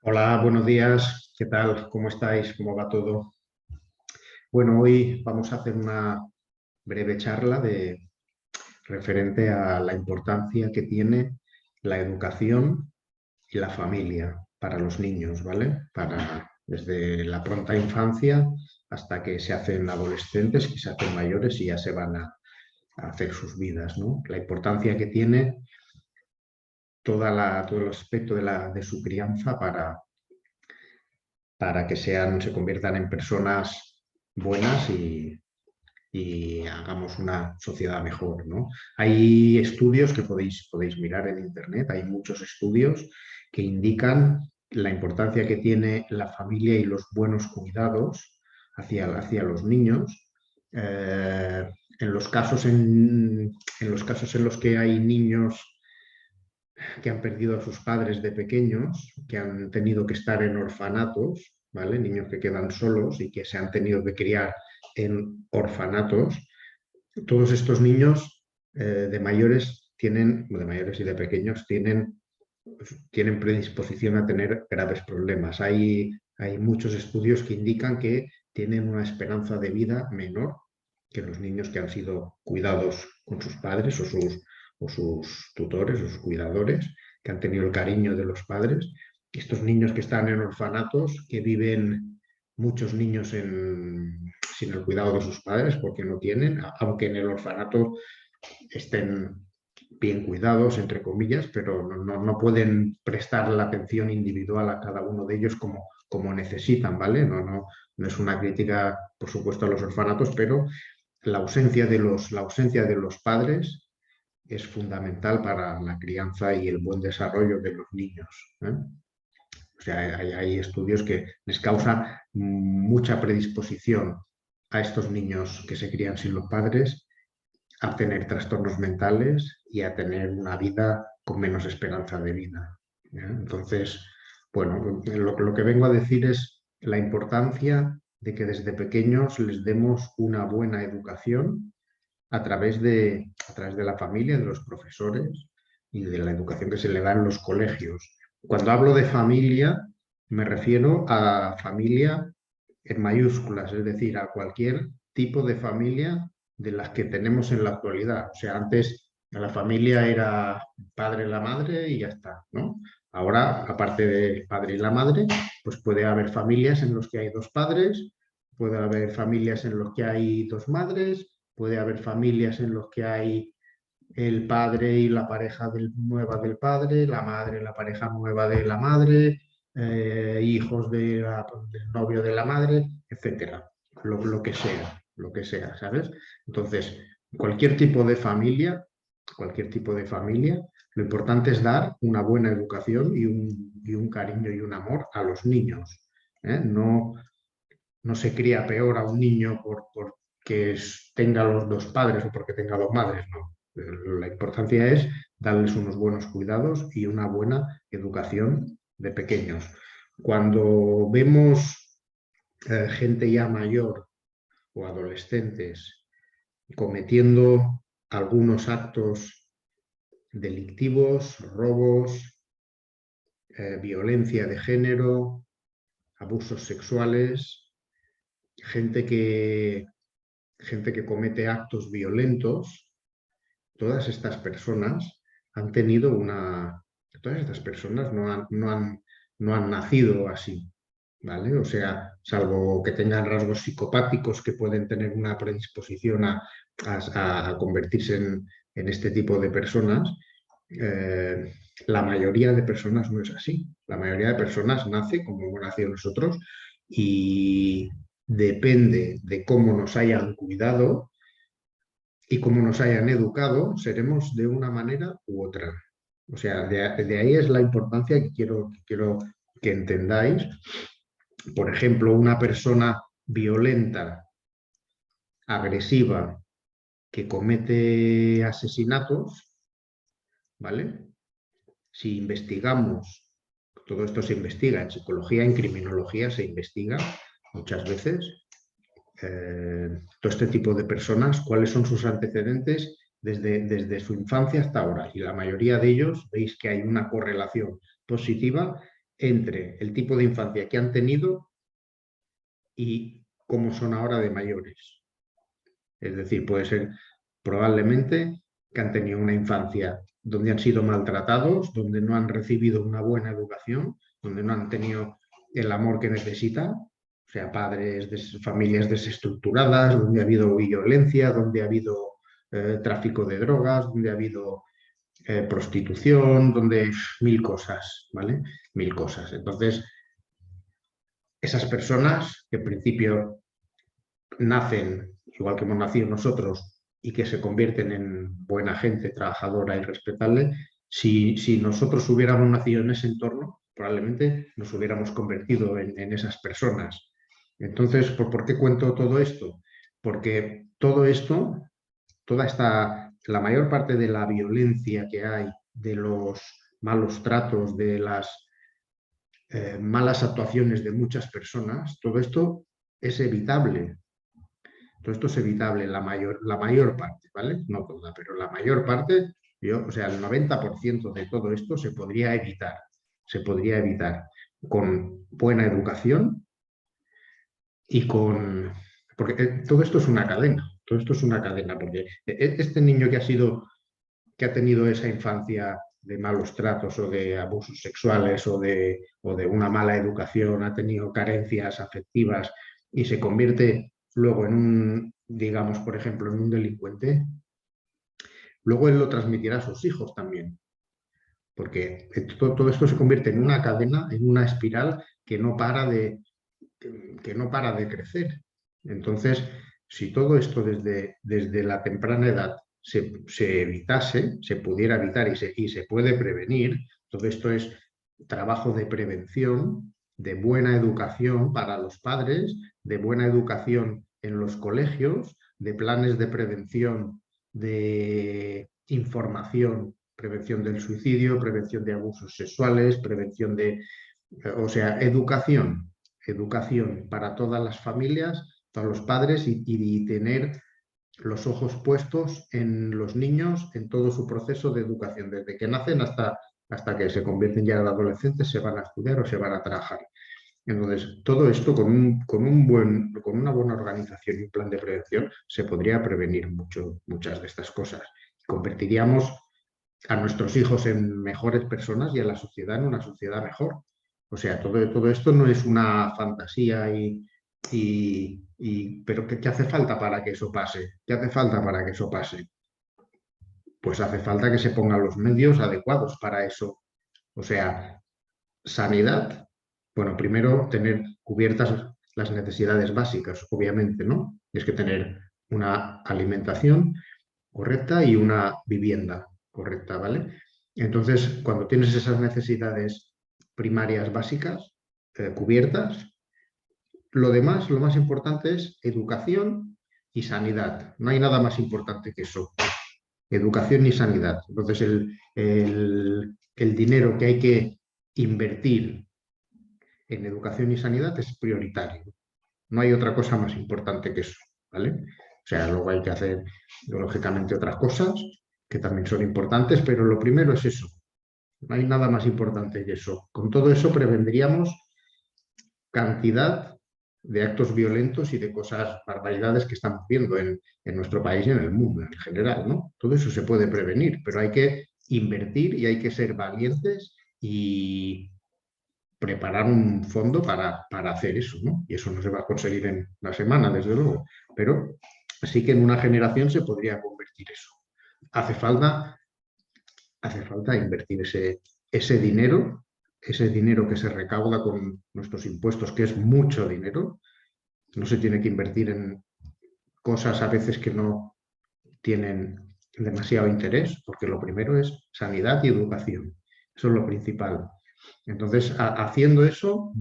Hola, buenos días. ¿Qué tal? ¿Cómo estáis? ¿Cómo va todo? Bueno, hoy vamos a hacer una breve charla referente a la importancia que tiene la educación y la familia para los niños, ¿vale? Desde la pronta infancia hasta que se hacen adolescentes, que se hacen mayores y ya se van a hacer sus vidas, ¿no? La importancia que tiene todo el aspecto de su crianza para que se conviertan en personas buenas y hagamos una sociedad mejor, ¿no? Hay estudios que podéis mirar en internet, hay muchos estudios que indican la importancia que tiene la familia y los buenos cuidados hacia los niños. En los en los casos en los que hay niños que han perdido a sus padres de pequeños, que han tenido que estar en orfanatos, ¿vale? Niños que quedan solos y que se han tenido que criar en orfanatos. Todos estos niños de mayores de mayores y de pequeños tienen predisposición a tener graves problemas. Hay muchos estudios que indican que tienen una esperanza de vida menor que los niños que han sido cuidados con sus padres o sus tutores o sus cuidadores, que han tenido el cariño de los padres. Estos niños que están en orfanatos, que viven muchos niños sin el cuidado de sus padres porque no tienen, aunque en el orfanato estén bien cuidados, entre comillas, pero no pueden prestar la atención individual a cada uno de ellos como necesitan, ¿vale? No es una crítica, por supuesto, a los orfanatos, pero la ausencia de los padres es fundamental para la crianza y el buen desarrollo de los niños, ¿eh? O sea, hay estudios que les causa mucha predisposición a estos niños que se crían sin los padres a tener trastornos mentales y a tener una vida con menos esperanza de vida, ¿eh? Entonces, bueno, lo que vengo a decir es la importancia de que desde pequeños les demos una buena educación a través de la familia, de los profesores y de la educación que se le da en los colegios. Cuando hablo de familia, me refiero a familia en mayúsculas, es decir, a cualquier tipo de familia de las que tenemos en la actualidad. O sea, antes la familia era el padre y la madre y ya está, ¿no? Ahora, aparte del padre y la madre, pues puede haber familias en las que hay dos padres, puede haber familias en las que hay dos madres, puede haber familias en las que hay el padre y la pareja nueva del padre, la madre y la pareja nueva de la madre, hijos del novio de la madre, etcétera. Lo que sea, ¿sabes? Entonces, cualquier tipo de familia, cualquier tipo de familia, lo importante es dar una buena educación y un cariño y un amor a los niños, ¿eh? No se cría peor a un niño porque tenga los dos padres o porque tenga dos madres, no. La importancia es darles unos buenos cuidados y una buena educación de pequeños. Cuando vemos gente ya mayor o adolescentes cometiendo algunos actos delictivos, robos, violencia de género, abusos sexuales, gente que gente que comete actos violentos, todas estas personas han tenido todas estas personas no han nacido así, ¿vale? O sea, salvo que tengan rasgos psicopáticos que pueden tener una predisposición a convertirse en este tipo de personas, eh, la mayoría de personas no es así. La mayoría de personas nace como hemos nacido nosotros y depende de cómo nos hayan cuidado y cómo nos hayan educado, seremos de una manera u otra. O sea, de ahí es la importancia que quiero que entendáis. Por ejemplo, una persona violenta, agresiva, que comete asesinatos, ¿vale? Si investigamos, todo esto se investiga en psicología, en criminología se investiga muchas veces, todo este tipo de personas, cuáles son sus antecedentes desde su infancia hasta ahora. Y la mayoría de ellos veis que hay una correlación positiva entre el tipo de infancia que han tenido y cómo son ahora de mayores. Es decir, puede ser probablemente que han tenido una infancia donde han sido maltratados, donde no han recibido una buena educación, donde no han tenido el amor que necesitan, o sea, familias desestructuradas, donde ha habido violencia, donde ha habido tráfico de drogas, donde ha habido prostitución, donde mil cosas, ¿vale? Mil cosas. Entonces, esas personas que en principio nacen, igual que hemos nacido nosotros, y que se convierten en buena gente, trabajadora y respetable, si nosotros hubiéramos nacido en ese entorno, probablemente nos hubiéramos convertido en esas personas. Entonces, ¿por qué cuento todo esto? Porque todo esto, la mayor parte de la violencia que hay, de los malos tratos, de las malas actuaciones de muchas personas, todo esto es evitable. Todo esto es evitable, la mayor parte, ¿vale? No toda, pero la mayor parte, o sea, el 90% de todo esto se podría evitar con buena educación y con... Porque todo esto es una cadena, todo esto es una cadena, porque este niño que ha tenido esa infancia de malos tratos o de abusos sexuales o de una mala educación, ha tenido carencias afectivas y se convierte luego en un, digamos, por ejemplo, en un delincuente, luego él lo transmitirá a sus hijos también, porque todo esto se convierte en una cadena, en una espiral que no para de crecer. Entonces, si todo esto desde la temprana edad se evitase, se pudiera evitar y se puede prevenir, todo esto es trabajo de prevención, de buena educación para los padres, de buena educación en los colegios, de planes de prevención, de información, prevención del suicidio, prevención de abusos sexuales, prevención de, o sea, educación para todas las familias, para los padres y tener los ojos puestos en los niños en todo su proceso de educación, desde que nacen hasta que se convierten ya en adolescentes, se van a estudiar o se van a trabajar. Entonces, todo esto con una buena organización y un plan de prevención se podría prevenir muchas de estas cosas. Convertiríamos a nuestros hijos en mejores personas y a la sociedad en una sociedad mejor. O sea, todo esto no es una fantasía pero ¿qué hace falta para que eso pase? ¿Qué hace falta para que eso pase? Pues hace falta que se pongan los medios adecuados para eso. O sea, sanidad, bueno, primero tener cubiertas las necesidades básicas, obviamente, ¿no? Es que tener una alimentación correcta y una vivienda correcta, ¿vale? Entonces, cuando tienes esas necesidades primarias básicas cubiertas, lo demás, lo más importante es educación y sanidad. No hay nada más importante que eso, educación y sanidad. Entonces, el dinero que hay que invertir en educación y sanidad es prioritario. No hay otra cosa más importante que eso, ¿vale? O sea, luego hay que hacer, lógicamente, otras cosas que también son importantes, pero lo primero es eso. No hay nada más importante que eso. Con todo eso prevendríamos cantidad de actos violentos y de cosas, barbaridades que estamos viendo en nuestro país y en el mundo en general, ¿no? Todo eso se puede prevenir, pero hay que invertir y hay que ser valientes y preparar un fondo para hacer eso, ¿no? Y eso no se va a conseguir en una semana, desde luego, pero sí que en una generación se podría convertir eso. Hace falta, hace falta invertir ese dinero que se recauda con nuestros impuestos, que es mucho dinero. No se tiene que invertir en cosas a veces que no tienen demasiado interés, porque lo primero es sanidad y educación. Eso es lo principal. Entonces, haciendo eso,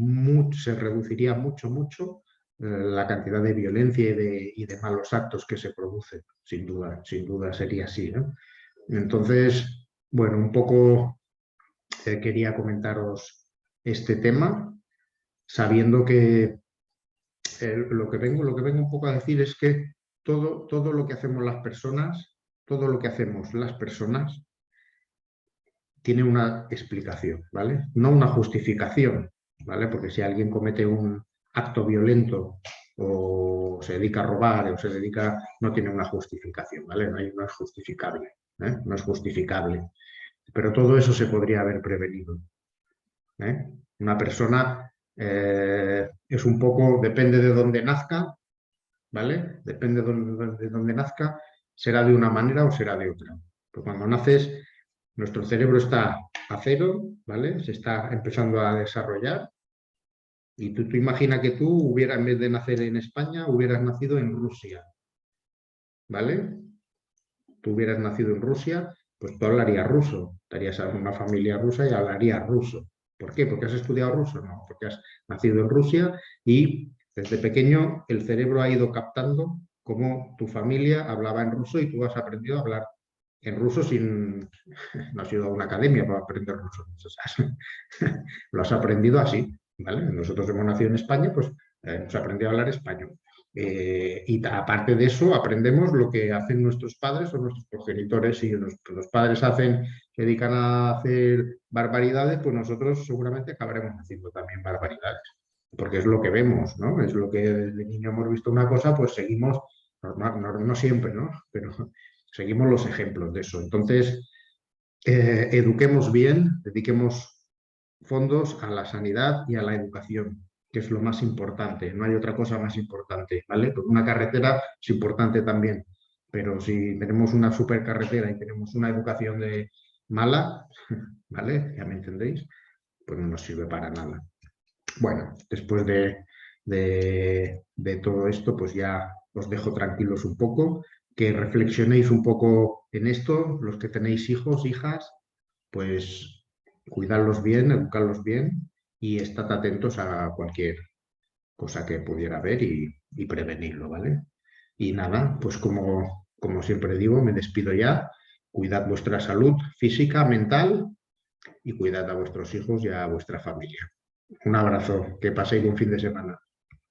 se reduciría mucho la cantidad de violencia y de malos actos que se producen. Sin duda sería así, ¿no? Entonces, bueno, un poco quería comentaros este tema, sabiendo que lo que vengo un poco a decir es que todo lo que hacemos las personas, todo lo que hacemos las personas tiene una explicación, ¿vale? No una justificación, ¿vale? Porque si alguien comete un acto violento o se dedica a robar o se dedica, no tiene una justificación, ¿vale? No es justificable, ¿eh? No es justificable. Pero todo eso se podría haber prevenido, ¿eh? Una persona es un poco, depende de dónde nazca, ¿vale? Depende de dónde nazca, será de una manera o será de otra. Pues cuando naces, nuestro cerebro está a cero, ¿vale? Se está empezando a desarrollar. Y tú imagina que tú hubieras, en vez de nacer en España, hubieras nacido en Rusia, ¿vale? Tú hubieras nacido en Rusia, pues tú hablarías ruso, estarías en una familia rusa y hablarías ruso. ¿Por qué? ¿Porque has estudiado ruso? No, porque has nacido en Rusia y desde pequeño el cerebro ha ido captando cómo tu familia hablaba en ruso y tú has aprendido a hablar en ruso sin... No has ido a una academia para aprender ruso. Lo has aprendido así, ¿vale? Nosotros hemos nacido en España, pues hemos aprendido a hablar español. Y aparte de eso, aprendemos lo que hacen nuestros padres o nuestros progenitores. Si los padres se dedican a hacer barbaridades, pues nosotros seguramente acabaremos haciendo también barbaridades. Porque es lo que vemos, ¿no? Es lo que desde niño hemos visto una cosa, pues seguimos, no siempre, ¿no? Pero seguimos los ejemplos de eso. Entonces, eduquemos bien, dediquemos fondos a la sanidad y a la educación, que es lo más importante. No hay otra cosa más importante, ¿vale? Porque una carretera es importante también, pero si tenemos una supercarretera y tenemos una educación mala, ¿vale? Ya me entendéis, pues no nos sirve para nada. Bueno, después de todo esto, pues ya os dejo tranquilos un poco, que reflexionéis un poco en esto, los que tenéis hijos, hijas, pues cuidarlos bien, educarlos bien y estad atentos a cualquier cosa que pudiera haber y prevenirlo, ¿vale? Y nada, pues como siempre digo, me despido ya. Cuidad vuestra salud física, mental y cuidad a vuestros hijos y a vuestra familia. Un abrazo, que paséis un fin de semana.